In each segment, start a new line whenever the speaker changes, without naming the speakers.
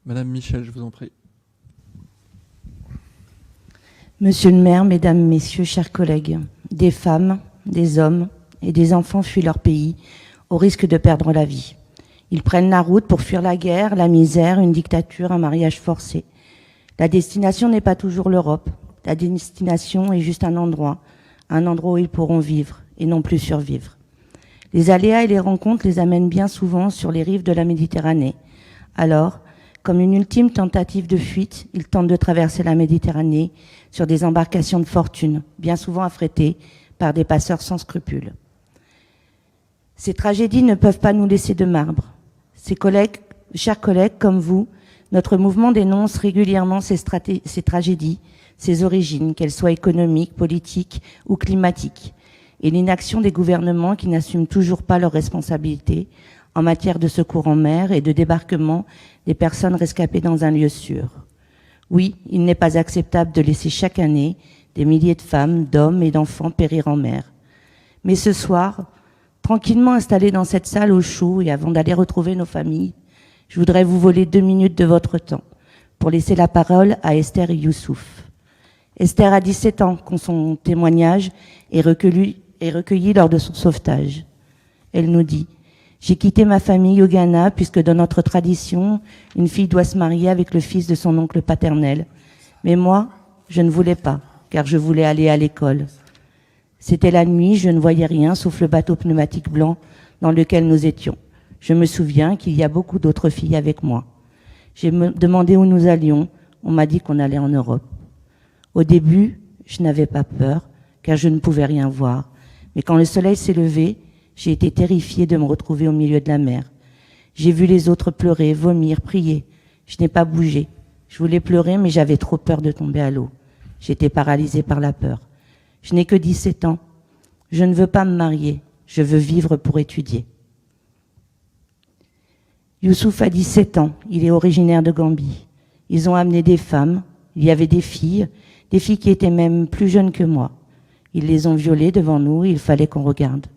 Madame Michel, je vous en prie.
Monsieur le maire, mesdames, messieurs, chers collègues, des femmes, des hommes et des enfants fuient leur pays au risque de perdre la vie. Ils prennent la route pour fuir la guerre, la misère, une dictature, un mariage forcé. La destination n'est pas toujours l'Europe. La destination est juste un endroit où ils pourront vivre et non plus survivre. Les aléas et les rencontres les amènent bien souvent sur les rives de la Méditerranée. Alors, comme une ultime tentative de fuite, ils tentent de traverser la Méditerranée sur des embarcations de fortune, bien souvent affrétées par des passeurs sans scrupules. Ces tragédies ne peuvent pas nous laisser de marbre. Chers collègues comme vous, notre mouvement dénonce régulièrement ces tragédies, ces origines, qu'elles soient économiques, politiques ou climatiques, et l'inaction des gouvernements qui n'assument toujours pas leurs responsabilités en matière de secours en mer et de débarquement des personnes rescapées dans un lieu sûr. Oui, il n'est pas acceptable de laisser chaque année des milliers de femmes, d'hommes et d'enfants périr en mer. Mais ce soir, tranquillement installés dans cette salle au chaud et avant d'aller retrouver nos familles, je voudrais vous voler 2 minutes de votre temps pour laisser la parole à Esther Youssouf. Esther a 17 ans quand son témoignage est recueilli lors de son sauvetage. Elle nous dit « J'ai quitté ma famille au Ghana puisque dans notre tradition, une fille doit se marier avec le fils de son oncle paternel. Mais moi, je ne voulais pas, car je voulais aller à l'école. C'était la nuit, je ne voyais rien sauf le bateau pneumatique blanc dans lequel nous étions. Je me souviens qu'il y a beaucoup d'autres filles avec moi. J'ai demandé où nous allions, on m'a dit qu'on allait en Europe. Au début, je n'avais pas peur, car je ne pouvais rien voir. Mais quand le soleil s'est levé, j'ai été terrifiée de me retrouver au milieu de la mer. J'ai vu les autres pleurer, vomir, prier. Je n'ai pas bougé. Je voulais pleurer, mais j'avais trop peur de tomber à l'eau. J'étais paralysée par la peur. Je n'ai que 17 ans. Je ne veux pas me marier. Je veux vivre pour étudier. Youssouf a 17 ans. Il est originaire de Gambie. Ils ont amené des femmes. Il y avait des filles qui étaient même plus jeunes que moi. Ils les ont violées devant nous et il fallait qu'on regarde.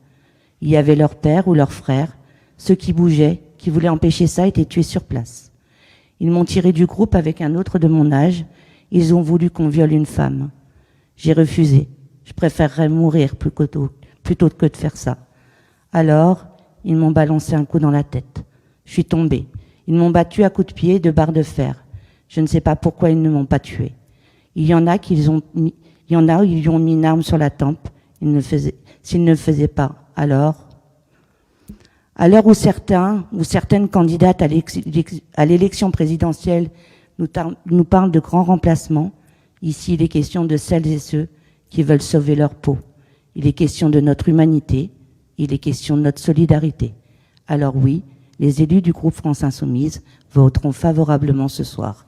Il y avait leur père ou leur frère. Ceux qui bougeaient, qui voulaient empêcher ça, étaient tués sur place. Ils m'ont tiré du groupe avec un autre de mon âge. Ils ont voulu qu'on viole une femme. J'ai refusé. Je préférerais mourir plutôt que de faire ça. Alors, ils m'ont balancé un coup dans la tête. Je suis tombée. Ils m'ont battue à coups de pied et de barres de fer. Je ne sais pas pourquoi ils ne m'ont pas tuée. Il y en a où ils lui ont mis une arme sur la tempe. S'ils ne le faisaient pas, alors... À l'heure où certaines candidates à l'élection présidentielle nous parlent de grands remplacements, ici il est question de celles et ceux qui veulent sauver leur peau. Il est question de notre humanité, il est question de notre solidarité. Alors oui, les élus du groupe France Insoumise voteront favorablement ce soir.